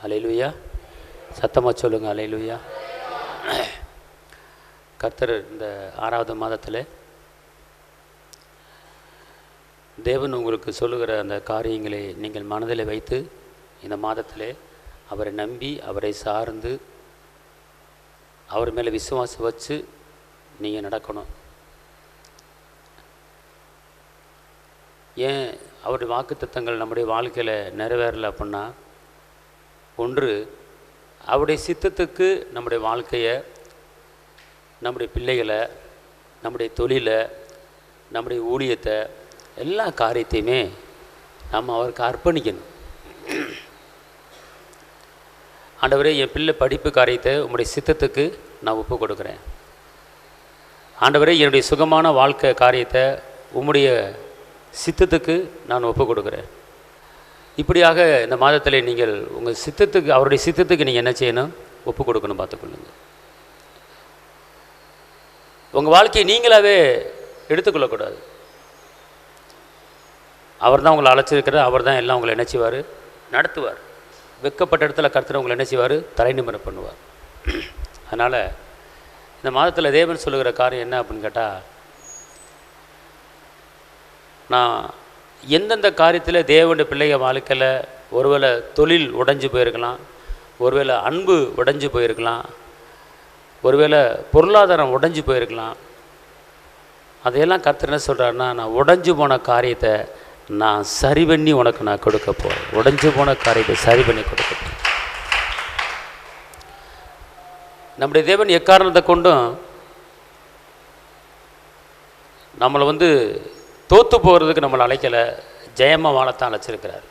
அல்லேலூயா. சத்தமாக சொல்லுங்க அல்லேலூயா. கர்த்தர் இந்த 6வது மாதத்தில் தேவன் உங்களுக்கு சொல்லுகிற அந்த காரியங்களை நீங்கள் மனதில் வைத்து இந்த மாதத்தில் அவரை நம்பி அவரை சார்ந்து அவர் மேலே விசுவாசம் வச்சு நீங்கள் நடக்கணும். ஏன் அவருடைய வாக்குத்தத்தங்கள் நம்முடைய வாழ்க்கையில் நிறைவேறலை அப்படின்னா, ஒன்று அவருடைய சித்தத்துக்கு நம்முடைய வாழ்க்கையை, நம்முடைய பிள்ளைகளை, நம்முடைய தொழிலை, நம்முடைய ஊழியத்தை, எல்லா காரியத்தையுமே நம்ம அவருக்கு அர்ப்பணிக்கணும். ஆண்டவரே, என் பிள்ளை படிப்பு காரியத்தை உம்முடைய சித்தத்துக்கு நான் ஒப்பு கொடுக்குறேன். ஆண்டவரே, என்னுடைய சுகமான வாழ்க்கை காரியத்தை உம்முடைய சித்தத்துக்கு நான் ஒப்பு கொடுக்குறேன். இப்படியாக இந்த மாதத்தில் நீங்கள் உங்கள் சித்தத்துக்கு, அவருடைய சித்தத்துக்கு நீங்கள் என்ன செய்யணும்? ஒப்பு கொடுக்கணும். பார்த்துக்கொள்ளுங்க. உங்கள் வாழ்க்கையை நீங்களாகவே எடுத்துக்கொள்ளக்கூடாது. அவர் தான் உங்களை அழைச்சிருக்கிறார். அவர் தான் எல்லாம் உங்களை என்ன செய்வார்? நடத்துவார். வெக்கப்பட்ட இடத்துல கர்த்தர் உங்களை என்ன செய்வார்? தலை நிமிர பண்ணுவார். அதனால் இந்த மாதத்தில் தேவன் சொல்லுகிற காரியம் என்ன அப்படின்னு கேட்டால், நான் எந்தெந்த காரியத்தில் தேவனுடைய பிள்ளைய வாழ்க்கையில் ஒருவேளை தொழில் உடைஞ்சு போயிருக்கலாம், ஒருவேளை அன்பு உடைஞ்சு போயிருக்கலாம், ஒருவேளை பொருளாதாரம் உடைஞ்சு போயிருக்கலாம். அதையெல்லாம் கர்த்தர் என்ன சொல்கிறாருன்னா, நான் உடைஞ்சு போன காரியத்தை நான் சரி பண்ணி உனக்கு நான் கொடுக்க போகிறேன். உடைஞ்சு போன காரியத்தை சரி பண்ணி கொடுக்க போகிறேன். நம்முடைய தேவன் எக்காரணத்தை கொண்டும் நம்மளை தோற்று போகிறதுக்கு நம்மளை அழைக்கலை, ஜெயமாக வாழத்தான் அழைச்சிருக்கிறார்.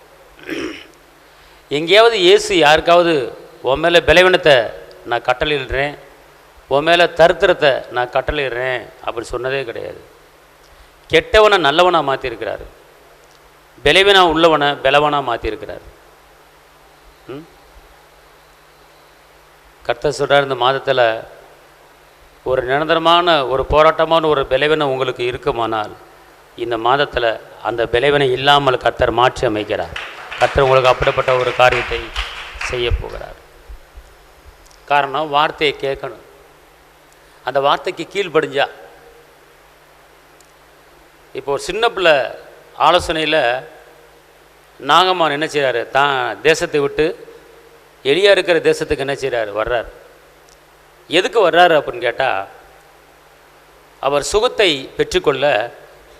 எங்கேயாவது இயேசு யாருக்காவது உன் மேலே பலவீனத்தை நான் கட்டளையிடுறேன், உன் மேலே தரித்திரத்தை நான் கட்டளையிடுறேன் அப்படி சொன்னதே கிடையாது. கெட்டவனை நல்லவனாக மாற்றிருக்கிறாரு, பலவீனம் உள்ளவனை பலவனாக மாற்றிருக்கிறார். கர்த்தர் சொல்கிறார், இந்த மாதத்தில் ஒரு நிரந்தரமான ஒரு போராட்டமான ஒரு பலவீனம் உங்களுக்கு இருக்குமானால், இந்த மாதத்தில் அந்த பலவீனை இல்லாமல் கர்த்தர் மாற்றி அமைக்கிறார். கர்த்தர் உங்களுக்கு அப்படிப்பட்ட ஒரு காரியத்தை செய்ய போகிறார். காரணம், வார்த்தையை கேட்கணும். அந்த வார்த்தைக்கு கீழ்ப்படிஞ்சா, இப்போ ஒரு சின்ன பிள்ளை ஆலோசனையில் நாகமான் என்ன செய்கிறாரு? தான் தேசத்தை விட்டு எளியா இருக்கிற தேசத்துக்கு என்ன செய்கிறாரு? வர்றார். எதுக்கு வர்றாரு அப்படின்னு கேட்டால், அவர் சுகத்தை பெற்றுக்கொள்ள,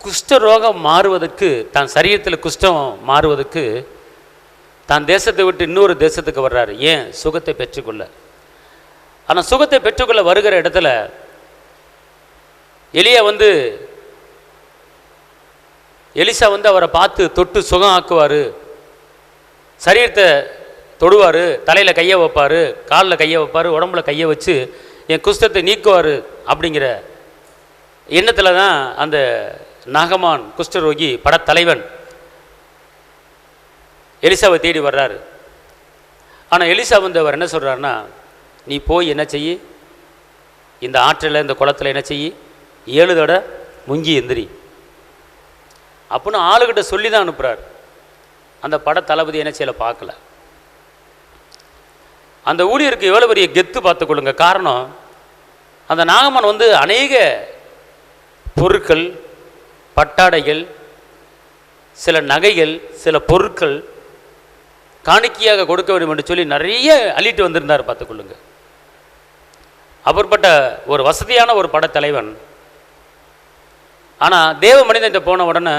குஷ்டரோகம் மாறுவதற்கு, தான் சரீரத்தில் குஷ்டம் மாறுவதற்கு தான் தேசத்தை விட்டு இன்னொரு தேசத்துக்கு வர்றாரு. ஏன்? சுகத்தை பெற்றுக்கொள்ள. ஆனால் சுகத்தை பெற்றுக்கொள்ள வருகிற இடத்துல எலிசா அவரை பார்த்து தொட்டு சுகம் ஆக்குவார், சரீரத்தை தொடுவார், தலையில் கையை வைப்பார், காலில் கையை வைப்பார், உடம்புல கையை வச்சு என் குஷ்டத்தை நீக்குவார் அப்படிங்கிற எண்ணத்தில் தான் அந்த நாகமான் குஷ்டரோகி படத்தலைவன் எலிசாவை தேடி வர்றாரு. ஆனால் எலிசா அவர் என்ன சொல்கிறாருன்னா, நீ போய் என்ன செய்யி, இந்த ஆற்றில் இந்த குளத்தில் என்ன செய்யி, 7 தடவை முங்கி எந்திரி அப்படின்னு ஆளுகிட்ட சொல்லி தான் அனுப்புகிறார். அந்த பட தளபதி என்ன செய்யலை பார்க்கல. அந்த ஊழியருக்கு எவ்வளோ பெரிய கெத்து பார்த்துக்கொள்ளுங்க. காரணம், அந்த நாகமான் அநேக பொருட்கள், பட்டாடைகள், சில நகைகள், சில பொருட்கள் காணிக்கையாக கொடுக்க வேண்டும் என்று சொல்லி நிறைய அள்ளிட்டு வந்திருந்தார் பார்த்துக்கொள்ளுங்க. அப்படிப்பட்ட ஒரு வசதியான ஒரு படத்தலைவன். ஆனால் தேவ மனிதன் போன உடனே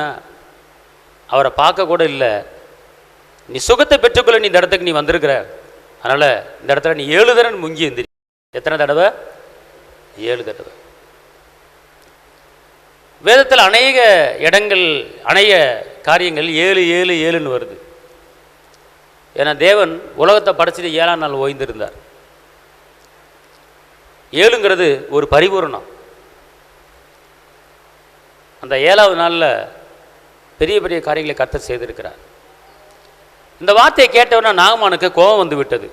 அவரை பார்க்க கூட இல்லை. நீ சுகத்தை பெற்றுக்கொள்ள நீ இந்த இடத்துக்கு நீ வந்திருக்கிற, அதனால் இந்த இடத்துல நீ 7 தடவை முங்கி எந்திரி. எத்தனை தடவை? 7 தடவை. வேதத்தில் அநேக இடங்கள், அநேக காரியங்கள் 7 7 7ன்னு வருது. ஏன்னா தேவன் உலகத்தை படைச்சிட்டு 7ஆம் நாள் ஓய்ந்திருந்தார். 7ங்கிறது ஒரு பரிபூரணம். அந்த 7வது நாளில் பெரிய பெரிய காரியங்களை கர்த்தர் செய்திருக்கிறார். இந்த வார்த்தையை கேட்டவனா நாகமானுக்கு கோபம் வந்து விட்டது.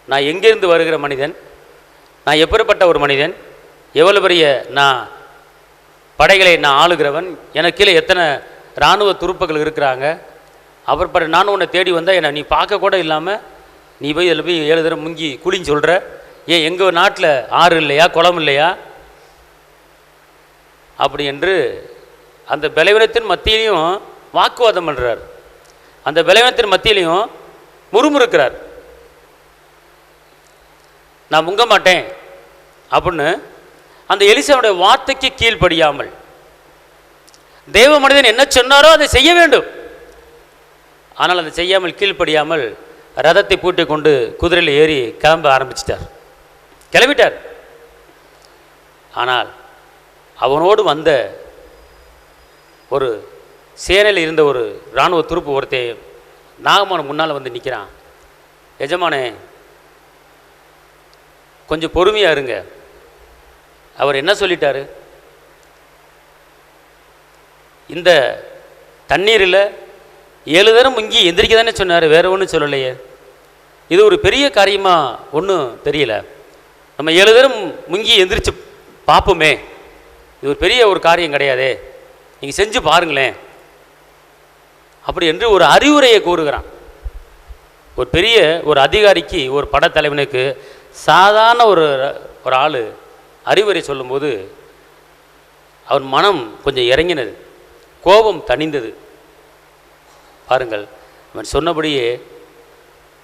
நான் எங்கிருந்து வருகிற மனிதன், நான் எப்படிப்பட்ட ஒரு மனிதன், எவ்வளோ பெரிய நான் படைகளை நான் ஆளுகிறவன், எனக்கு கீழே எத்தனை இராணுவ துருப்புகள் இருக்கிறாங்க, அப்புறப்பட்ட நான் உன்னை தேடி வந்தால் என்னை நீ பார்க்க கூட இல்லாமல் நீ போய் இதில் போய் 7 தடவை முங்கி குளின்னு சொல்கிற, ஏன் எங்கள் நாட்டில் ஆறு இல்லையா, குளம் இல்லையா? அப்படி என்று அந்த பலவீனத்தின் மத்தியிலையும் வாக்குவாதம் பண்ணுறார். அந்த பலவீனத்தின் மத்தியிலையும் முறுமுறுக்கிறார். நான் முங்க மாட்டேன் அப்படின்னு அந்த எலிசாவுடைய வார்த்தைக்கு கீழ்ப்படியாமல், தேவ மனிதன் என்ன சொன்னாரோ அதை செய்ய வேண்டும், ஆனால் அதை செய்யாமல் கீழ்ப்படியாமல் ரதத்தை பூட்டி கொண்டு குதிரையில் ஏறி கிளம்ப கிளம்பிட்டார். ஆனால் அவனோடு வந்த ஒரு சேனையில் இருந்த ஒரு இராணுவ துருப்பு ஒருத்தன் நாகமான முன்னால் வந்து நிற்கிறான். எஜமானே, கொஞ்சம் பொறுமையாக இருங்க. அவர் என்ன சொல்லிட்டாரு? இந்த தண்ணீரில் 7 தரம் முங்கி எந்திரிக்க தானே சொன்னார், வேறு ஒன்றும் சொல்லலையே. இது ஒரு பெரிய காரியமாக ஒன்றும் தெரியல. நம்ம 7 தரம் முங்கி எந்திரிச்சு பார்ப்போமே, இது ஒரு பெரிய ஒரு காரியம் கிடையாதே, நீங்கள் செஞ்சு பாருங்களேன் அப்படி என்று ஒரு அறிவுரையை கூறுகிறான். ஒரு பெரிய ஒரு அதிகாரிக்கு, ஒரு படைத்தலைவனுக்கு சாதாரண ஒரு ஆள் அறிவுரை சொல்லும்போது அவன் மனம் கொஞ்சம் இறங்கினது, கோபம் தணிந்தது. பாருங்கள், அவன் சொன்னபடியே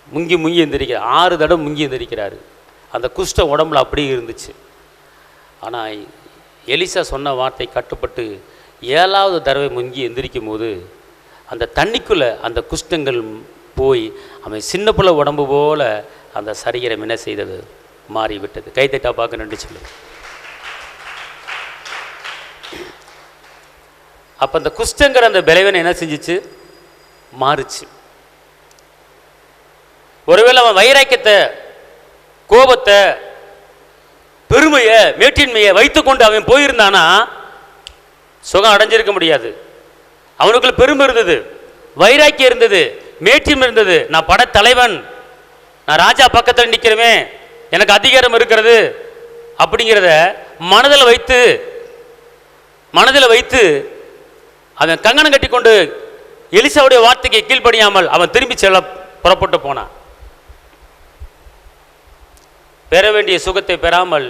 முங்கி எந்திரிக்கிறார். 6 தடவை முங்கி எந்திரிக்கிறாரு. அந்த குஷ்டம் உடம்புல அப்படியே இருந்துச்சு. ஆனால் எலிசா சொன்ன வார்த்தை கட்டுப்பட்டு 7வது தடவை முங்கி எந்திரிக்கும் போது அந்த தண்ணிக்குள்ளே அந்த குஷ்டங்கள் போய் அவன் சின்ன பிள்ளை உடம்பு போல அந்த சரீரம் என்ன செய்தது, மாறிவிட்டது. கைத்தட்டா பார்க்க நன்றி சொல்லு. அப்போ அந்த குஷ்டங்கிற அந்த பலவீனம் என்ன செஞ்சிச்சு, மாறுச்சு. ஒருவேளை அவன் வைராக்கியத்தை, கோபத்தை, பெருமையை, மேட்டின்மையை வைத்துக்கொண்டு அவன் போயிருந்தானா சுகம் அடைஞ்சிருக்க முடியாது. அவனுக்குள்ள பெருமை இருந்தது, வைராக்கியம் இருந்தது, மேட்டின்மை இருந்தது. நான் படைத்தலைவன், நான் ராஜா பக்கத்தில் நிற்கிறவேன், எனக்கு அதிகாரம் இருக்கிறது அப்படிங்கிறத மனதில் வைத்து அவன் கங்கணம் கட்டி கொண்டு எலிசாவுடைய வார்த்தைக்கு கீழ்ப்படியாமல் அவன் திரும்பி செல்ல புறப்பட்டு போனான். பெற வேண்டிய சுகத்தை பெறாமல்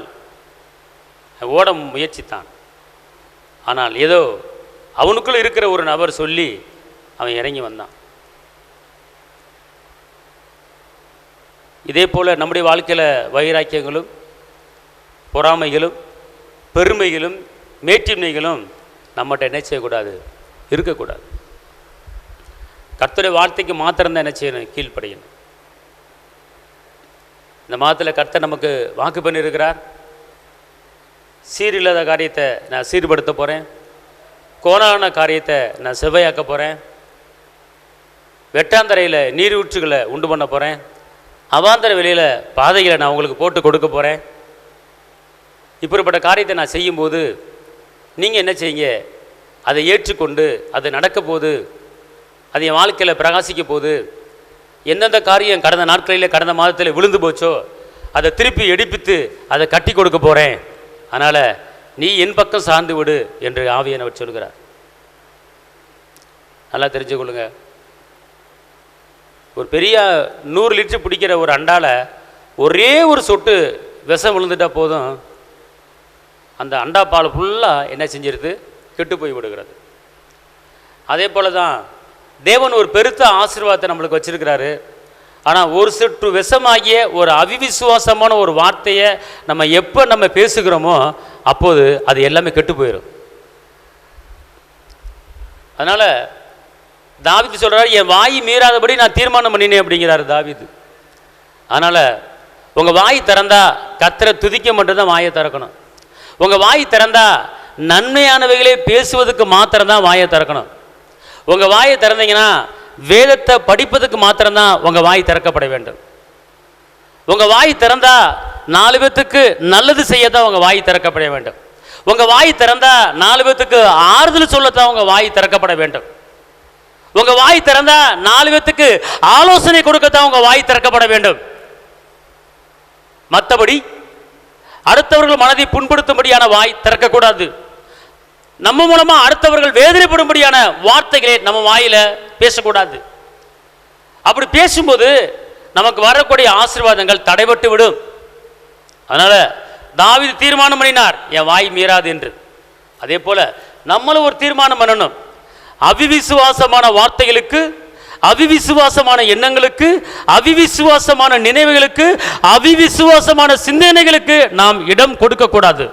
ஓட முயற்சித்தான். ஆனால் ஏதோ அவனுக்குள்ள இருக்கிற ஒரு நபர் சொல்லி அவன் இறங்கி வந்தான். இதே போல் நம்முடைய வாழ்க்கையில் வைராக்கியங்களும், பொறாமைகளும், பெருமைகளும், மேட்டின்மைகளும் நம்மகிட்ட என்ன செய்யக்கூடாது, இருக்கக்கூடாது. கர்த்தருடைய வார்த்தைக்கு மாத்திரம்தான் என்ன செய்யணும், கீழ்ப்படியணும். இந்த மாதத்தில் கர்த்தர் நமக்கு வாக்கு பண்ணியிருக்கிறார். சீரில்லாத காரியத்தை நான் சீர்படுத்த போகிறேன், கோணான காரியத்தை நான் செவ்வையாக்க போகிறேன், வெட்டாந்தரையில் நீரூற்றுகளை உண்டு பண்ண போகிறேன், அவாந்தர வெளியில் பாதைகளை நான் உங்களுக்கு போட்டு கொடுக்க போகிறேன். இப்படிப்பட்ட காரியத்தை நான் செய்யும்போது நீங்கள் என்ன செய்யுங்க, அதை ஏற்றுக்கொண்டு அது நடக்க போது, அது என் வாழ்க்கையில் பிரகாசிக்க போது, எந்தெந்த காரியம் கடந்த நாட்களில் கடந்த மாதத்தில் விழுந்து போச்சோ அதை திருப்பி எடுப்பித்து அதை கட்டி கொடுக்க போகிறேன், அதனால் நீ என் பக்கம் சார்ந்து விடு என்று ஆவியானவர் சொல்கிறார். நல்லா தெரிஞ்சுக்கொள்ளுங்க. ஒரு பெரிய 100 லிட்டர் பிடிக்கிற ஒரு அண்டால ஒரே ஒரு சொட்டு விஷம் விழுந்துட்டா போதும், அந்த அண்டா பால் ஃபுல்லாக என்ன செஞ்சிருது, கெட்டு போய் விடுகிறது. அதே போல் தான் தேவன் ஒரு பெருத்த ஆசீர்வாதத்தை நம்மளுக்கு வச்சிருக்கிறாரு. ஆனால் ஒரு சொட்டு விஷமாகிய ஒரு அவிவிசுவாசமான ஒரு வார்த்தையை நம்ம பேசுகிறோமோ அப்போது அது எல்லாமே கெட்டு போயிடும். அதனால் தாவீது சொல்கிறார், என் வாய் மீறாதபடி நான் தீர்மானம் பண்ணினேன் அப்படிங்கிறாரு தாவீது. அதனால் உங்கள் வாய் திறந்தா கர்த்தரை துதிக்க மட்டும்தான் வாயை திறக்கணும். உங்கள் வாய் திறந்தா நன்மையானவைகளே பேசுவதுக்கு மாத்திரம்தான் வாயை திறக்கணும். உங்கள் வாயை திறந்தீங்கன்னா வேதத்தை படிப்பதுக்கு மாத்திரம்தான் உங்கள் வாய் திறக்கப்பட வேண்டும். உங்கள் வாய் திறந்தா 4 பேத்துக்கு நல்லது செய்ய தான் உங்கள் வாய் திறக்கப்பட வேண்டும். உங்க வாய் திறந்தா 4 பேத்துக்கு ஆறுதல் சொல்லத்தான் உங்க வாய் திறக்கப்பட வேண்டும். உங்க வாய் திறந்தா 4 பேத்துக்கு ஆலோசனை கொடுக்கத்தான் உங்க வாய் திறக்கப்பட வேண்டும். மற்றபடி அடுத்தவர்கள் மனதை புண்படுத்தும்படியான வாய் திறக்கக்கூடாது. நம்ம மூலமா அடுத்தவர்கள் வேதனைப்படும்படியான வார்த்தைகளை நம்ம வாயில பேசக்கூடாது. அப்படி பேசும்போது நமக்கு வரக்கூடிய ஆசீர்வாதங்கள் தடைபட்டு விடும். அதனால தாவீது தீர்மானம் பண்ணினார், என் வாய் மீறாது என்று. அதே போல நம்மளும் ஒரு தீர்மானம் பண்ணணும். அவிவிசுவாசமான வார்த்தைகளுக்கு, அவிவிசுவாசமான எண்ணங்களுக்கு, அவிவிசுவாசமான நினைவுகளுக்கு, அவிவிசுவாசமான சிந்தனைகளுக்கு நாம் இடம் கொடுக்க கூடாது.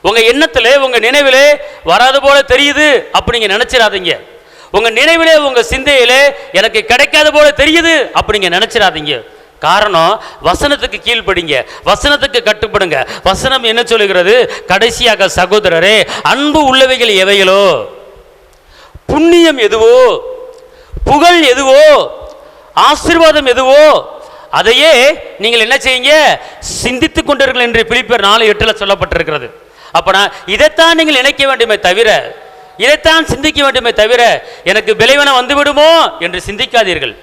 உங்க எண்ணத்திலே உங்க நினைவிலே வராது போல தெரியுது அப்படி நீங்க நினைச்சிடாதீங்க. உங்க நினைவிலே உங்க சிந்தையிலே எனக்கு கிடைக்காத போல தெரியுது அப்படி நீங்க நினைச்சிடாதீங்க. காரணம், வசனத்துக்கு கீழ்ப்படிங்க, வசனத்துக்கு கட்டுப்படுங்க. வசனம் என்ன சொல்லுகிறது? கடைசியாக சகோதரரே, அன்பு உள்ளவைகள் எவைகளோ, புண்ணியம் எதுவோ, புகழ் எதுவோ, ஆசீர்வாதம் எதுவோ, அதையே நீங்கள் என்ன செய்யுங்க, சிந்தித்துக் கொண்டிருங்கள் என்று பிலிப்பியர் 4:8 சொல்லப்பட்டிருக்கிறது. அப்பனா இதைத்தான் நீங்கள் நினைக்க வேண்டுமே தவிர, இதைத்தான் சிந்திக்க வேண்டுமே தவிர, எனக்கு விளைவன வந்துவிடுமோ என்று சிந்திக்காதீர்கள்.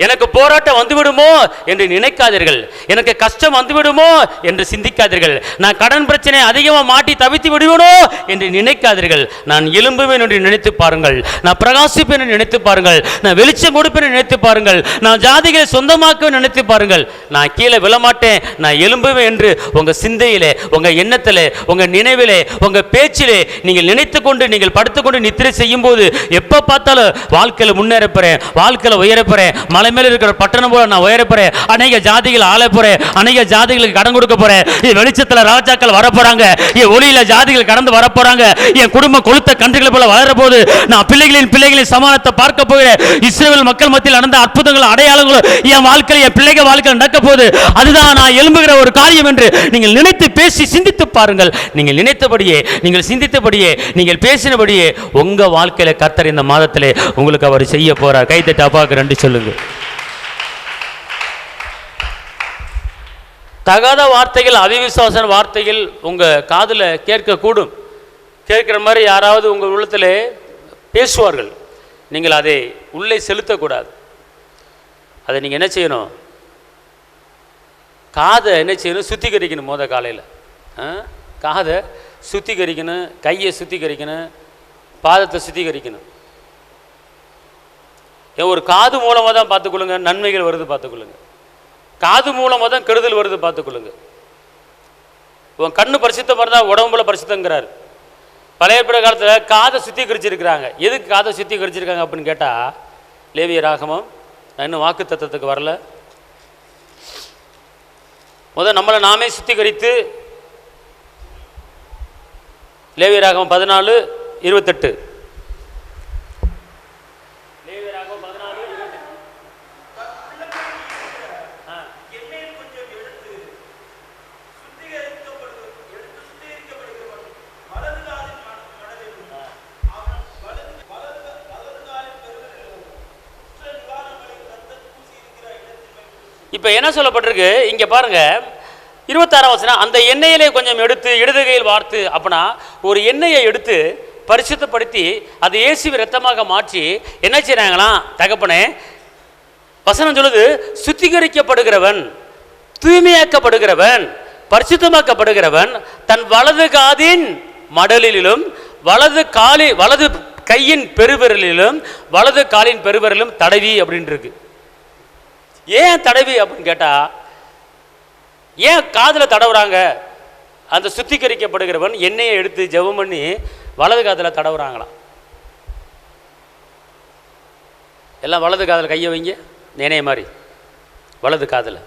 எனக்கு போராட்டம் வந்துவிடுமோ என்று நினைக்காதீர்கள். எனக்கு கஷ்டம் வந்துவிடுமோ என்று சிந்திக்காதீர்கள். நான் கடன் பிரச்சனை அதிகமாக மாட்டி தவித்து விடுவேனோ என்று நினைக்காதீர்கள். நான் எழும்புவேன் என்று நினைத்து பாருங்கள். நான் பிரகாசிப்பேன் என்று நினைத்து பாருங்கள். நான் வெளிச்சம் கொடுப்பேன் என்று நினைத்து பாருங்கள். நான் ஜாதிகளை சொந்தமாக்குவேன் நினைத்து பாருங்கள். நான் கீழே விழமாட்டேன், நான் எழும்புவேன் என்று உங்க சிந்தையிலே, உங்க எண்ணத்திலே, உங்க நினைவிலே, உங்க பேச்சிலே நீங்கள் நினைத்து கொண்டு நீங்கள் படுத்துக்கொண்டு நித்திரை செய்யும் போது எப்ப பார்த்தாலும் வாழ்க்கையில் முன்னேற போறேன், வாழ்க்கையில் உயர போறேன், மலை மேல இருக்கிற பட்டணம் போல நான் உயர போறேன், அநேக ஜாதிகள் ஆள போறேன், அநேக ஜாதிகளுக்கு கடன் கொடுக்க போறேன், வெளிச்சத்துல ராஜாக்கள் வர போறாங்க, என் ஒளியில ஜாதிகள் கடந்து வர போறாங்க, என் குடும்பம் கொளுத்த கன்றுகளை போல வளர போது, நான் பிள்ளைகளின் சமானத்தை பார்க்க போகிறேன், இஸ்ரவேல் மக்கள் மத்தியில் நடந்த அற்புதங்கள் அடையாளங்களும் என் வாழ்க்கையில், என் பிள்ளைகள் வாழ்க்கையில் நடக்க போகுது, அதுதான் நான் எழும்புகிற ஒரு காரியம் என்று நீங்கள் நினைத்து பேசி சிந்தித்து பாருங்கள். நீங்கள் நினைத்தபடியே, நீங்கள் சிந்தித்தபடியே, நீங்கள் பேசினபடியே உங்க வாழ்க்கையில கர்த்தர் இந்த மாதத்திலே உங்களுக்கு அவர் செய்ய போறார். கைத்தட்டி அப்பாவுக்கு நன்றி சொல்லுங்க. தகாத வார்த்தைகள், அவிவிசுவாச வார்த்தைகள் உங்க காதுல கேட்கக்கூடும். கேட்கிற மாதிரி யாராவது உங்கள் உள்ளத்தில் பேசுவார்கள். நீங்கள் அதை உள்ளே செலுத்தக்கூடாது. அதை நீங்கள் என்ன செய்யணும்? காதை என்ன செய்யணும்? சுத்திகரிக்கணும். மொதல் காலையில் காதை சுத்திகரிக்கணும், கையை சுத்திகரிக்கணும், பாதத்தை சுத்திகரிக்கணும். ஒரு காது மூலமாக தான் பார்த்துக்கொள்ளுங்க நன்மைகள் வருது, பார்த்துக்கொள்ளுங்க. காது மூலமாக தான் கெடுதல் வருது, பார்த்துக்கொள்ளுங்க. உன் கண்ணு பரிசுத்தமாக இருந்தால் உடம்புல பரிசுத்தங்கிறார். பழைய ஏற்பாடு காலத்தில் காதை சுத்திகரிச்சிருக்கிறாங்க. எதுக்கு காதை சுத்திகரிச்சிருக்காங்க அப்படின்னு கேட்டால், லேவியராகமம், நான் இன்னும் வாக்கு தத்துவத்துக்கு வரல. முதல் நம்மளை நாமே சுத்திகரித்து, லேவியராகமம் 14:28. இப்போ என்ன சொல்லப்பட்டிருக்கு இங்கே பாருங்க, 26ஆம் வசனம், அந்த எண்ணெயிலே கொஞ்சம் எடுத்து இடதுகையில் வார்த்து. அப்படின்னா ஒரு எண்ணெயை எடுத்து பரிசுத்தப்படுத்தி அதை இயேசுவின் இரத்தமாக மாற்றி என்ன செய்றாங்களாம்? தகப்பனே, வசனம் சொல்லுது, சுத்திகரிக்கப்படுகிறவன், தூய்மையாக்கப்படுகிறவன், பரிசுத்தமாக்கப்படுகிறவன் தன் வலது காதின் மடலிலும் வலது கையின் பெருவிரலிலும் வலது காலின் பெருவிரலிலும் தடவி அப்படின்னு இருக்கு. ஏன் தடவி அப்படின்னு கேட்டா, ஏன் காதில் தடவுறாங்க? அந்த சுத்திகரிக்கப்படுகிறவன் எண்ணெயை எடுத்து ஜெபம் பண்ணி வலது காதில் தடவுறாங்களாம். எல்லாம் வலது காதில் கையை வைங்க, எண்ணெய மாதிரி வலது காதில்.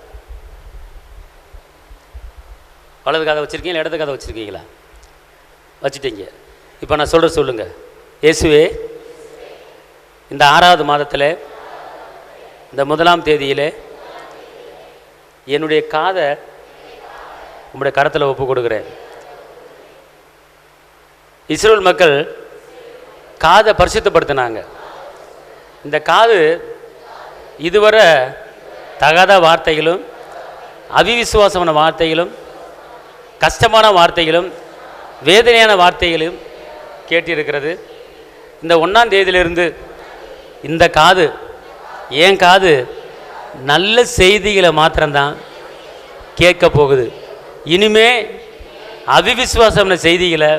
வலது காதை வச்சுருக்கீங்களா, இடது காதை வச்சுருக்கீங்களா? வச்சுட்டீங்க. இப்போ நான் சொல்லுங்க, இயேசுவே, இந்த 6வது மாதத்தில் இந்த 1ஆம் தேதியிலே என்னுடைய காதை உங்களுடைய கரத்தில் ஒப்பு கொடுக்குறேன். இஸ்ரவேல் மக்கள் காதை பரிசுத்தப்படுத்தினாங்க. இந்த காது இதுவரை தகாத வார்த்தைகளும், அவிவிசுவாசமான வார்த்தைகளும், கஷ்டமான வார்த்தைகளும், வேதனையான வார்த்தைகளையும் கேட்டிருக்கிறது. இந்த 1ஆம் தேதியிலிருந்து இந்த காது, என் காது நல்ல செய்திகளை மாத்திரம்தான் கேட்க போகுது. இனிமே அவிவிசுவாசமான செய்திகளை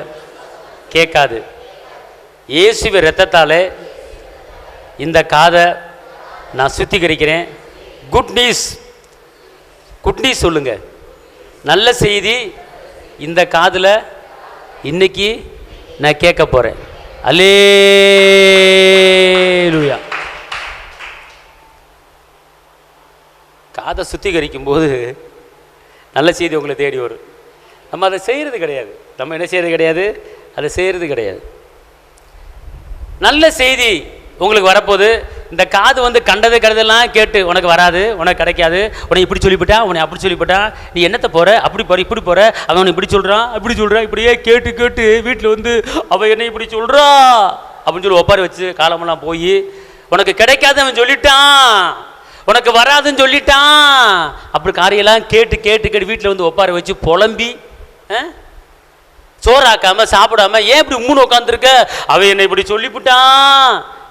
கேட்காது. இயேசுவின் இரத்தத்தாலே இந்த காதை நான் சுத்திகரிக்கிறேன். குட் நியூஸ், குட் நியூஸ் சொல்லுங்க. நல்ல செய்தி இந்த காதில் இன்னைக்கு நான் கேட்க போகிறேன். அல்லேலூயா. காதை சுத்திகரிக்கும் போது நல்ல செய்தி உங்களை தேடி வரும். நம்ம அதை செய்கிறது கிடையாது. நம்ம என்ன செய்கிறது கிடையாது? அதை செய்கிறது கிடையாது. நல்ல செய்தி உங்களுக்கு வரப்போகுது. இந்த காது வந்து கண்டது கண்டதெல்லாம் கேட்டு உனக்கு வராது, உனக்கு கிடைக்காது, உன்னை இப்படி சொல்லிவிட்டான், உன்னை அப்படி சொல்லிவிட்டான், நீ என்னத்தை போகிற, அப்படி போகிற, இப்படி போகிற, அவன் இப்படி சொல்கிறான், அப்படி சொல்கிறான், இப்படியே கேட்டு கேட்டு வீட்டில் வந்து அவன் என்ன இப்படி சொல்கிறா அப்படின்னு சொல்லி ஒப்பாரி வச்சு காலமெல்லாம் போய் உனக்கு கிடைக்காது அவன் சொல்லிட்டான், உனக்கு வராதுன்னு சொல்லிட்டான், அப்படி காரியெல்லாம் கேட்டு கேட்டு கேட்டு வீட்டில் வந்து ஒப்பாரி வச்சு புலம்பி சோறாக்காம சாப்பிடாம ஏன் இப்படி உம்முன்னு உட்காந்துருக்க, அவன் என்னை இப்படி சொல்லிவிட்டான்,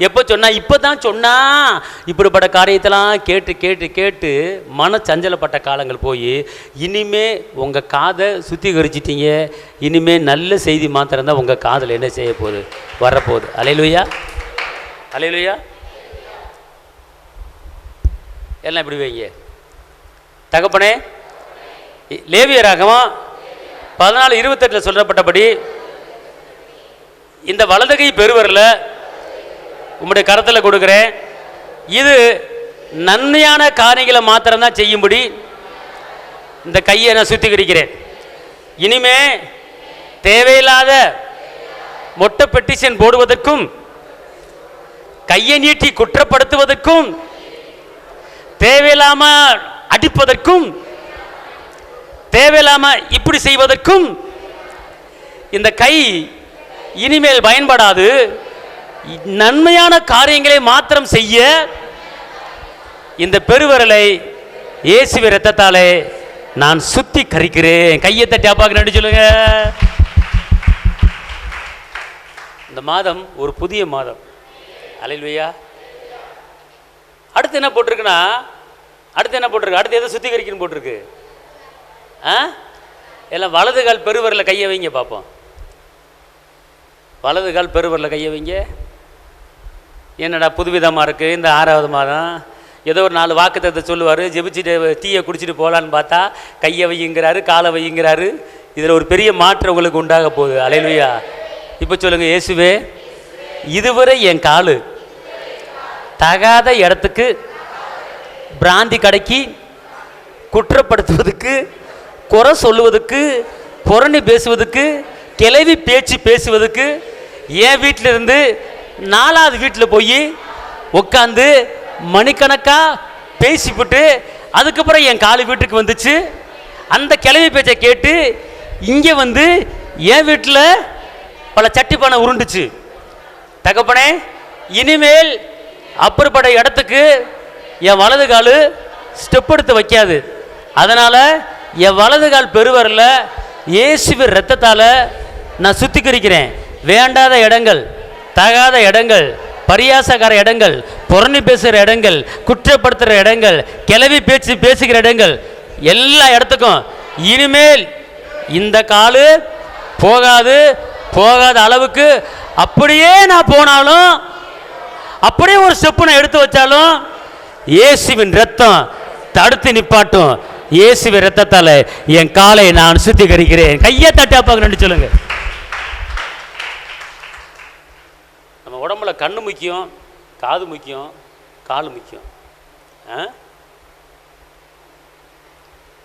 எப்போ சொன்னா, இப்போ தான் சொன்னா, இப்படிப்பட்ட காரியத்தெல்லாம் கேட்டு கேட்டு கேட்டு மன சஞ்சலப்பட்ட காலங்கள் போய் இனிமே உங்கள் காதை சுத்திகரிச்சிட்டீங்க. இனிமே நல்ல செய்தி மாத்திரம்தான் உங்கள் காதில் என்ன செய்ய போகுது, வரப்போகுது. அல்லேலூயா, அல்லேலூயா. எல்லாம் இப்படி வைங்க. தகப்பனே, லேவியராகமம் 14:28 சொல்லப்பட்டபடி இந்த வலதுகை பெருவரில் உம்முடைய கரத்தில் கொடுக்குறேன். இது நன்மையான காரியங்களை மாத்திரம்தான் செய்யும்படி இந்த கையை நான் சுத்திகரிக்கிறேன். இனிமே தேவையில்லாத மொட்டை பெட்டிஷன் போடுவதற்கும், கையை நீட்டி குற்றப்படுத்துவதற்கும், தேவையில்லாம அடிப்பதற்கும், தேவையில்லாம இப்படி செய்வதற்கும் இந்த கை இனிமேல் பயன்படாது. நன்மையான காரியங்களை மாத்திரம் செய்ய இந்த பெருவிரலை இயேசுவின் இரத்தத்தாலே நான் சுத்தி கரிக்கிறேன். கையை தட்டி அப்பாக்கு நன்றி சொல்லுங்க. இந்த மாதம் ஒரு புதிய மாதம். அல்லேலூயா. அடுத்து என்ன போட்டிருக்குன்னா, அடுத்து எதை சுத்திகரிக்கணும் போட்டிருக்கு? எல்லாம் வலது கால் பெருவரில் கையை வைங்க பார்ப்போம். வலது கால் பெருவரில் கையை வைங்க. என்னடா புதுவிதமாக இருக்குது இந்த 6வது மாதம், ஏதோ ஒரு 4 வாக்குத்தத்தை சொல்லுவார், ஜெபிச்சுட்டு டீயை குடிச்சிட்டு போகலான்னு பார்த்தா கையை வையுங்கிறாரு, காலை வையுங்கிறாரு. இதில் ஒரு பெரிய மாற்றம் உங்களுக்கு உண்டாக போகுது. அல்லேலூயா. இப்போ சொல்லுங்கள், இயேசுவே, இதுவரை என் காலு தகாத இடத்துக்கு, பிராந்தி கடைக்கு, குற்றப்படுத்துவதுக்கு, குறை சொல்லுவதுக்கு, புரணி பேசுவதுக்கு, கிளவி பேச்சு பேசுவதுக்கு, என் வீட்டில் இருந்து 4வது வீட்டில் போய் உட்காந்து மணிக்கணக்காக பேசிவிட்டு அதுக்கப்புறம் என் காலு வீட்டுக்கு வந்துச்சு. அந்த கிளவி பேச்சை கேட்டு இங்கே வந்து என் வீட்டில் பல சட்டி பானை உருண்டுச்சு. தகப்பனே, இனிமேல் அப்புறப்பட்ட இடத்துக்கு என் வலது காலு ஸ்டெப் எடுத்து வைக்காது. அதனால் என் வலது கால் பெருவரில் இயேசுவின் இரத்தத்தால் நான் சுத்திகரிக்கிறேன். வேண்டாத இடங்கள், தகாத இடங்கள், பரியாசக்கார இடங்கள், புரணி பேசுகிற இடங்கள், குற்றப்படுத்துகிற இடங்கள், கிளவி பேச்சு பேசுகிற இடங்கள், எல்லா இடத்துக்கும் இனிமேல் இந்த காலு போகாத அளவுக்கு, அப்படியே நான் போனாலும், அப்படியே ஒரு ஸ்டெப்பு நான் எடுத்து வச்சாலும் இயேசுவின் இரத்தம் தடுத்து நிப்பாட்டும். இயேசுவின் இரத்தத்தால் என் காலை நான் சுத்திகரிக்கிறேன். கையை தட்டாப்பாங்க நன்றி சொல்லுங்க. நம்ம உடம்புல கண்ணு முக்கியம், காது முக்கியம், கால் முக்கியம்.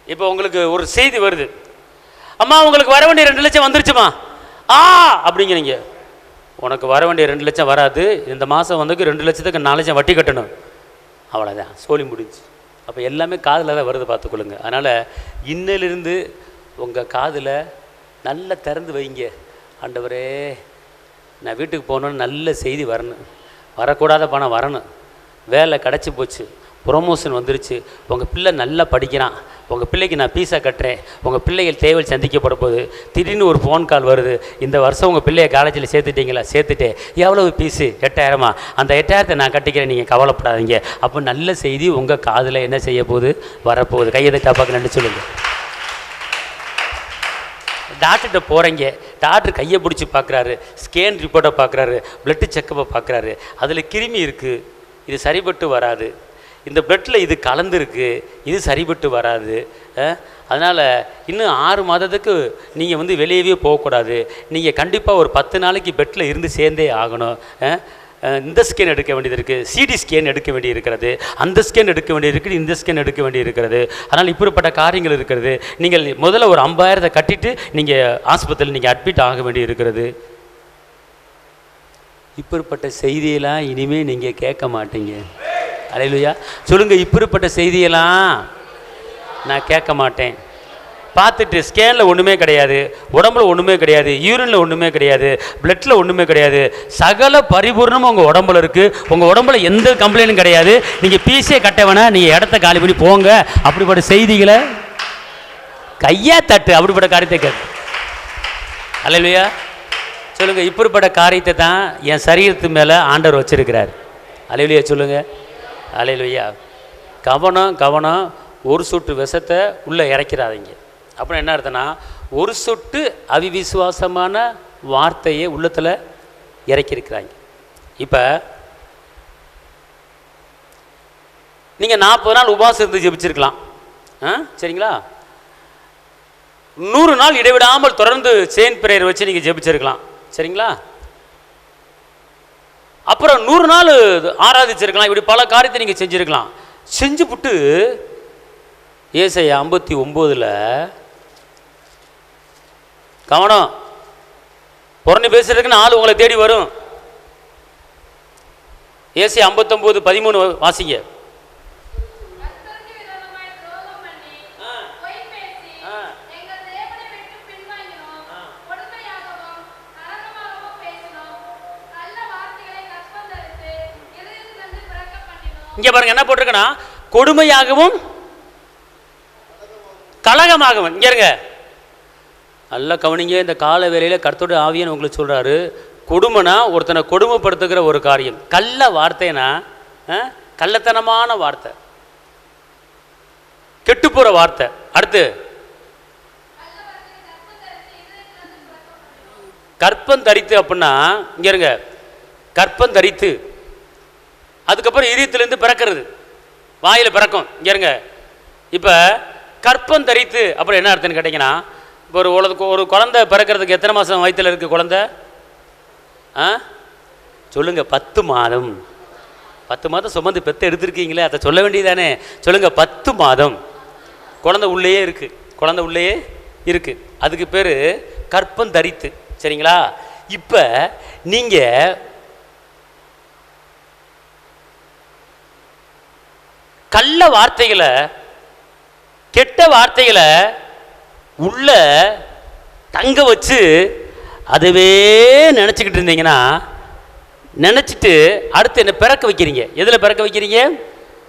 இப்போ உங்களுக்கு ஒரு செய்தி வருது, அம்மா உங்களுக்கு வர வேண்டிய 2 லட்சம் வந்துருச்சுமா அப்படிங்கிறீங்க. உனக்கு வர வேண்டிய 2 லட்சம் வராது. இந்த மாதம் வந்து 2 லட்சத்துக்கு 4 லட்சம் வட்டி கட்டணும். அவ்வளோதான், சோழி முடிஞ்சு. அப்போ எல்லாமே காதில் தான் வருது, பார்த்துக்கொள்ளுங்க. அதனால் இன்னிலிருந்து உங்கள் காதில் நல்லா திறந்து வைங்க. ஆண்டவரே, நான் வீட்டுக்கு போகணுன்னு நல்ல செய்தி வரணும், வரக்கூடாத பணம் வரணும், வேலை கிடச்சி போச்சு, ப்ரொமோஷன் வந்துருச்சு, உங்கள் பிள்ளை நல்லா படிக்கிறான், உங்கள் பிள்ளைக்கு நான் பீஸா கட்டுறேன், உங்கள் பிள்ளைகள் தேவையில் சந்திக்கப்பட போகுது, திடீர்னு ஒரு ஃபோன் கால் வருது, இந்த வருஷம் உங்கள் பிள்ளைய காலேஜில் சேர்த்துட்டீங்களா? சேர்த்துட்டேன். எவ்வளவு பீஸு? 8000. அந்த 8000 நான் கட்டிக்கிறேன், நீங்கள் கவலைப்படாதீங்க. அப்போ நல்ல செய்தி உங்கள் காதில் என்ன செய்ய போகுது? வரப்போகுது. கையெதை காப்பாக்க நன்றி சொல்லுங்கள். டாக்டர்கிட்ட போகிறீங்க, டாக்டர் கையை பிடிச்சி பார்க்குறாரு, ஸ்கேன் ரிப்போர்ட்டை பார்க்குறாரு, பிளட்டு செக்கப்பை பார்க்குறாரு, அதில் கிருமி இருக்குது, இது சரிபட்டு வராது, இந்த பிளட்டில் இது கலந்துருக்கு, இது சரிபட்டு வராது, அதனால் இன்னும் 6 மாதத்துக்கு நீங்கள் வெளியவே போகக்கூடாது, நீங்கள் கண்டிப்பாக ஒரு 10 நாளைக்கு பெட்டில் இருந்து சேர்ந்தே ஆகணும், இந்த ஸ்கேன் எடுக்க வேண்டியது இருக்குது, சிடி ஸ்கேன் எடுக்க வேண்டி இருக்கிறது, அந்த ஸ்கேன் எடுக்க வேண்டியது இருக்குது, இந்த ஸ்கேன் எடுக்க வேண்டி இருக்கிறது. அதனால் இப்படிப்பட்ட காரியங்கள் இருக்கிறது. நீங்கள் முதல்ல ஒரு 50,000 கட்டிட்டு நீங்கள் ஆஸ்பத்திரியில் நீங்கள் அட்மிட் ஆக வேண்டி இருக்கிறது. இப்படிப்பட்ட செய்தியெல்லாம் இனிமேல் நீங்கள் கேட்க மாட்டீங்க. அல்லேலூயா சொல்லுங்கள். இப்படிப்பட்ட செய்தியெல்லாம் நான் கேட்க மாட்டேன். பார்த்துட்டு ஸ்கேனில் ஒன்றுமே கிடையாது, உடம்புல ஒன்றுமே கிடையாது, யூரினில் ஒன்றுமே கிடையாது, பிளட்டில் ஒன்றுமே கிடையாது, சகல பரிபூர்ணமும் உங்கள் உடம்புல இருக்குது, உங்கள் உடம்புல எந்த கம்ப்ளைண்ட்டும் கிடையாது, நீங்கள் பீஸே கட்ட வேணாம், நீங்கள் இடத்த காலி பண்ணி போங்க. அப்படிப்பட்ட செய்திகளை கையா தட்டு. அப்படிப்பட்ட காரியத்தை கேட்கு. அல்லேலூயா சொல்லுங்கள். இப்படிப்பட்ட காரியத்தை தான் என் சரீரத்து மேலே ஆண்டவர் வச்சிருக்கிறார். அல்லேலூயா சொல்லுங்கள். அல்லேலூயா. கவனம் கவனம். ஒரு சொட்டு விஷத்தை உள்ளே இறக்கிறாதீங்க. அப்புறம் என்ன அர்த்தம்னா, ஒரு சொட்டு அவிவிசுவாசமான வார்த்தையை உள்ளத்தில் இறக்கியிருக்கிறாங்க. இப்போ நீங்கள் 40 நாள் உபவாசம் இருந்து ஜெபிச்சிருக்கலாம், சரிங்களா? 100 நாள் இடைவிடாமல் தொடர்ந்து செயின் பிரேயர் வச்சு நீங்கள் ஜெபிச்சிருக்கலாம், சரிங்களா? அப்புறம் 100 நாள் ஆராதிச்சிருக்கலாம். இப்படி பல காரியத்தை நீங்கள் செஞ்சுருக்கலாம். செஞ்சு விட்டு ஏசாயா 59 கவனம், புறணி பேசுறதுக்குன்னு ஆள் உங்களை தேடி வரும். ஏசாயா 59:13 வாசிங்க. இங்க பாருங்க என்ன போட்டிருக்கனா, கொடுமையாகவும் கலகமாகவும். இங்க இருங்க, நல்லா கவனிங்க. இந்த கால வேளையில் கர்த்தருடைய ஆவியன்னு உங்களுக்கு சொல்றாரு, கொடுமைனா ஒருத்தனை கொடுமைப்படுத்துகிற ஒரு காரியம். கள்ள வார்த்தைனா கள்ளத்தனமான வார்த்தை, கெட்டுப்போற வார்த்தை. அடுத்து கற்பம் தரித்து. அப்படின்னா இங்க இருங்க, கற்பம் தரித்து, அதுக்கப்புறம் இதயத்திலிருந்து பிறக்கிறது, வாயில பிறக்கும். இங்க இருங்க, இப்போ கற்பம் தரித்து அப்புறம் என்ன அர்த்தம்னு கேட்டிங்கன்னா, இப்போ ஒரு குழந்தை பிறக்கிறதுக்கு எத்தனை மாதம் வயிற்றில் இருக்குது குழந்தை? சொல்லுங்கள். 10 மாதம். 10 மாதம் சுமந்து பெற்று எடுத்துருக்கீங்களே, அதை சொல்ல வேண்டியதானே? சொல்லுங்கள். 10 மாதம் குழந்தை உள்ளேயே இருக்குது, குழந்தை உள்ளேயே இருக்குது. அதுக்கு பேர் கற்பம் தரித்து, சரிங்களா? இப்போ நீங்கள் கள்ள வார்த்தைகளை, கெட்ட வார்த்தைகளை உள்ள தங்க வச்சு அதுவே நினச்சிக்கிட்டு இருந்தீங்கன்னா, நினச்சிட்டு அடுத்து என்ன பிறக்க வைக்கிறீங்க? எதில் பிறக்க வைக்கிறீங்க?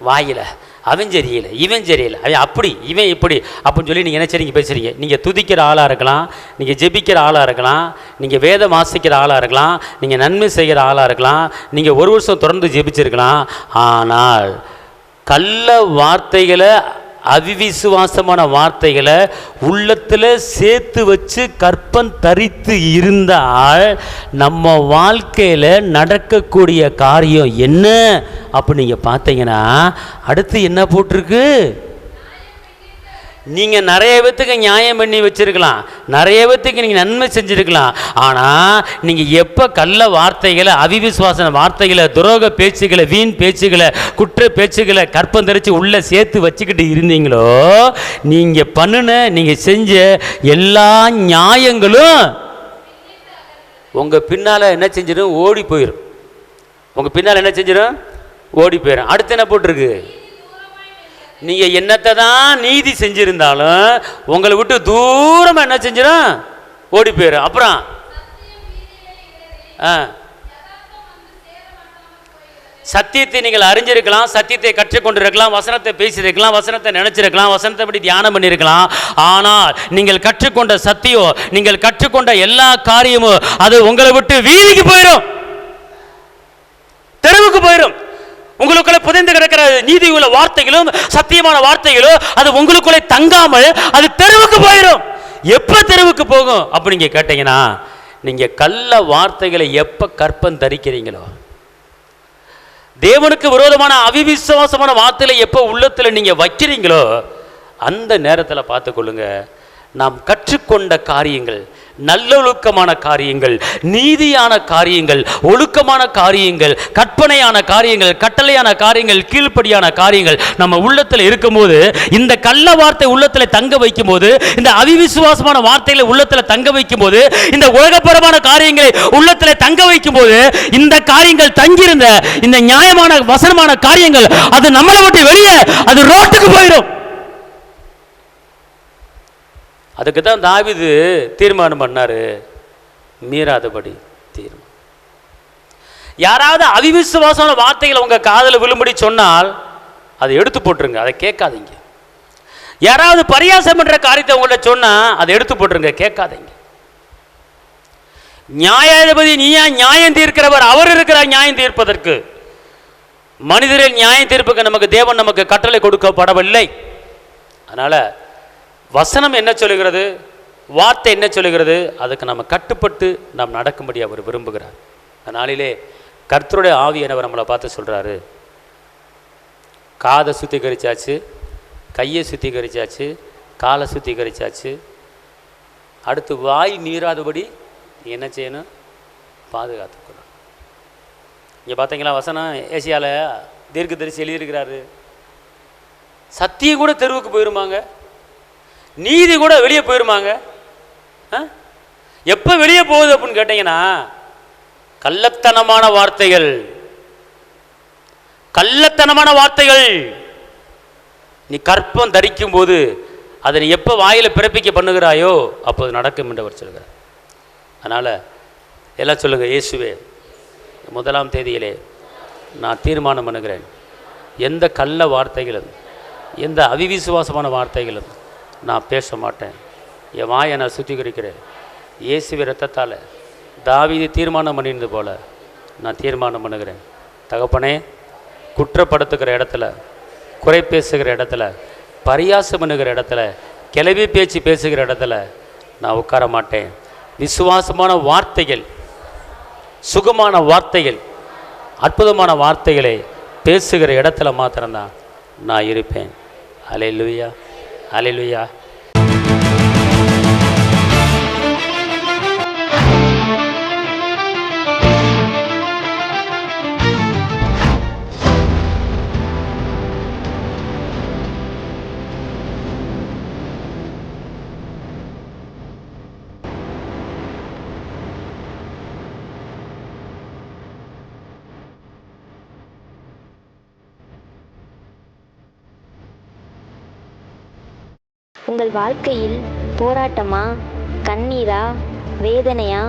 வாயில். அவன் சரியில்லை, இவன் சரியில்லை, அவன் அப்படி, இவன் இப்படி அப்படின்னு சொல்லி நீங்கள் என்ன செய்றீங்க? பேசுகிறீங்க. நீங்கள் துதிக்கிற ஆளாக இருக்கலாம், நீங்கள் ஜெபிக்கிற ஆளாக இருக்கலாம், நீங்கள் வேதம் வாசிக்கிற ஆளாக இருக்கலாம், நீங்கள் நன்மை செய்கிற ஆளாக இருக்கலாம், நீங்கள் 1 வருஷம் தொடர்ந்து ஜெபிச்சிருக்கலாம். ஆனால் கள்ள வார்த்தைகளை, அவிவிசுவாசமான வார்த்தைகளை உள்ளத்தில் சேர்த்து வச்சு கற்பம் தரித்து இருந்தால் நம்ம வாழ்க்கையில் நடக்கக்கூடிய காரியம் என்ன அப்படி நீங்கள் பார்த்தீங்கன்னா, அடுத்து என்ன போட்டிருக்கு? நீங்கள் நிறைய பேத்துக்கு நியாயம் பண்ணி வச்சுருக்கலாம், நிறைய பேத்துக்கு நீங்கள் நன்மை செஞ்சுருக்கலாம். ஆனால் நீங்கள் எப்போ கள்ள வார்த்தைகளை, அவிவிசுவாச வார்த்தைகளை, துரோக பேச்சுகளை, வீண் பேச்சுகளை, குற்ற பேச்சுகளை கற்பம் தரித்து உள்ளே சேர்த்து வச்சுக்கிட்டு இருந்தீங்களோ, நீங்கள் நீங்கள் செஞ்ச எல்லா நியாயங்களும் உங்கள் பின்னால் என்ன செஞ்சிடும்? ஓடி போயிடும். உங்கள் பின்னால் என்ன செஞ்சிடும்? ஓடி போயிடும். அடுத்து என்ன போட்டிருக்கு? நீங்கள் என்னத்தை தான் நீதி செஞ்சுருந்தாலும் உங்களை விட்டு தூரமாக என்ன செஞ்சிடும்? ஓடி போயிடும். அப்புறம் சத்தியத்தை நீங்கள் அறிஞ்சிருக்கலாம், சத்தியத்தை கற்றுக்கொண்டிருக்கலாம், வசனத்தை பேசியிருக்கலாம், வசனத்தை நினைச்சிருக்கலாம், வசனத்தை படி தியானம் பண்ணியிருக்கலாம். ஆனால் நீங்கள் கற்றுக்கொண்ட சத்தியம், நீங்கள் கற்றுக்கொண்ட எல்லா காரியமும் அது உங்களை விட்டு வீதிக்கு போயிடும், தெருவுக்கு போயிடும். உங்களுக்குள்ள புதைந்து கிடக்கிற நீதி உள்ள வார்த்தைகளும் சத்தியமான வார்த்தைகளும் அது உங்களுக்குள்ளே தங்காமல் அது தெருவுக்கு போயிடும். எப்ப தெருவுக்கு போகும் அப்ப நீங்க கேட்டீங்கன்னா, நீங்க கள்ள வார்த்தைகளை எப்ப கற்பம் தரிக்கிறீங்களோ, தேவனுக்கு விரோதமான அவிவிசுவாசமான வார்த்தைகளை எப்போ உள்ளத்தில் நீங்க வைக்கிறீங்களோ அந்த நேரத்தில் பார்த்துக்கொள்ளுங்க, நாம் கற்றுக்கொண்ட காரியங்கள், நல்லொழுக்கமான காரியங்கள், நீதியான காரியங்கள், ஒழுக்கமான காரியங்கள், கற்பனையான காரியங்கள், கட்டளையான காரியங்கள், கீழ்ப்படியான காரியங்கள் நம்ம உள்ளத்தில் இருக்கும்போது, இந்த கள்ள வார்த்தை உள்ளத்தில் தங்க வைக்கும் போது, இந்த அவிவிசுவாசமான வார்த்தைகளை உள்ளத்தில் தங்க வைக்கும் போது, இந்த உலகப்பரமான காரியங்களை உள்ளத்தில் தங்க வைக்கும் போது, இந்த காரியங்கள் தங்கியிருந்த இந்த நியாயமான வசனமான காரியங்கள் அது நம்மளை விட்டு வெளியே அது ரோட்டுக்கு போயிடும். அதுக்கு தான் தாவீது தீர்மானம் பண்ணாரு, மீறாதபடி தீர்மானம். யாராவது அவிவிசுவாசமான வார்த்தைகளை உங்க காதல விழும்படி சொன்னால் அதை எடுத்து போட்டுருங்க, அதை கேட்காதீங்க. யாராவது பரியாசம் பண்ற காரியத்தை உங்கள்ட்ட சொன்னா அதை எடுத்து போட்டுருங்க, கேட்காதீங்க. நியாயாதிபதி நீயா நியாயம் தீர்க்கிறவர், அவர் இருக்கிறார் நியாயம் தீர்ப்பதற்கு. மனிதரில் நியாயம் தீர்ப்புக்கு நமக்கு தேவன் நமக்கு கட்டளை கொடுக்கப்படவில்லை. அதனால வசனம் என்ன சொல்லுகிறது, வார்த்தை என்ன சொல்லுகிறது, அதுக்கு நம்ம கட்டுப்பட்டு நாம் நடக்கும்படி அவர் விரும்புகிறார். அதனாலே கர்த்தருடைய ஆவியானவர் நம்மளை பார்த்து சொல்றாரு, காதை சுத்திகரிச்சாச்சு, கையை சுத்திகரிச்சாச்சு, காலை சுத்திகரிச்சாச்சு, அடுத்து வாய் மீறாதபடி நீ என்ன செய்யணும், பாதுகாத்துக்கணும். இங்கே பார்த்தீங்களா வசனம், ஏசியாவில் தீர்க்கதரிசி எழுதியிருக்கிறாரு. சத்தியம் கூட தெருவுக்கு போயிருமாங்க, நீதி கூட வெளியே போயிருமாங்க. எப்போ வெளியே போகுது அப்படின்னு கேட்டீங்கன்னா, கள்ளத்தனமான வார்த்தைகள், கள்ளத்தனமான வார்த்தைகள் நீ கற்பம் தரிக்கும் போது அதை நீ எப்போ வாயில பிறப்பிக்க பண்ணுகிறாயோ அப்போது நடக்கும் என்று அவர் சொல்கிறார். அதனால் எல்லாம் சொல்லுங்க, இயேசுவே 1ஆம் தேதியிலே நான் தீர்மானம் பண்ணுகிறேன், எந்த கள்ள வார்த்தைகளும் எந்த அவிவிசுவாசமான வார்த்தைகளும் நான் பேச மாட்டேன். என் வாயை நான் சுத்திகரிக்கிறேன். இயேசுவி ரத்தத்தால் தாவீது தீர்மானம் பண்ணியிருந்தது போல நான் தீர்மானம் பண்ணுகிறேன். தகப்பனே, குற்றப்படுத்துகிற இடத்துல, குறை பேசுகிற இடத்துல, பரியாசம் பண்ணுகிற இடத்துல, கிளவி பேச்சு பேசுகிற இடத்துல நான் உட்கார மாட்டேன். விசுவாசமான வார்த்தைகள், சுகமான வார்த்தைகள், அற்புதமான வார்த்தைகளை பேசுகிற இடத்துல மாத்திரம்தான் நான் இருப்பேன். அல்லேலூயா, அல்லேலூயா. உங்கள் வாழ்க்கையில் போராட்டமா, கண்ணீரா, வேதனையா?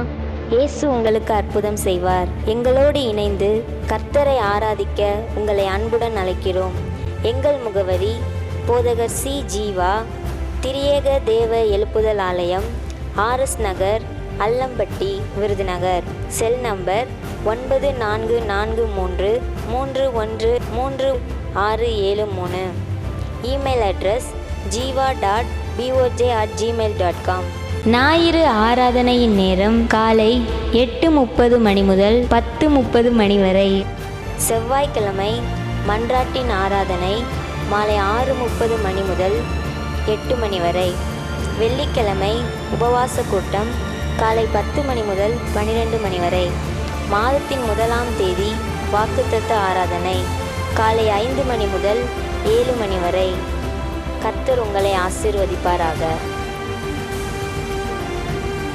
இயேசு உங்களுக்கு அற்புதம் செய்வார். எங்களோடு இணைந்து கர்த்தரை ஆராதிக்க உங்களை அன்புடன் அழைக்கிறோம். எங்கள் முகவரி போதகர் சி. ஜீவா, திரியேக தேவ எழுப்புதல் ஆலயம், RS Nagar, Allampatti, Virudhunagar. Cell number 9443313673. Email address jiva.boj@gmail.com. ஞாயிறு ஆராதனையின் நேரம் காலை 8:30 மணி முதல் 10:30 மணி வரை. செவ்வாய்க்கிழமை மன்றாட்டின் ஆராதனை மாலை 6:30 மணி முதல் 8 மணி வரை. வெள்ளிக்கிழமை உபவாச கூட்டம் காலை 10 மணி முதல் 12 மணி வரை. மாதத்தின் 1ஆம் தேதி வாக்குத்தத்த ஆராதனை காலை 5 மணி முதல் 7 மணி வரை. கர்த்தர் உங்களை ஆசீர்வதிப்பாராக.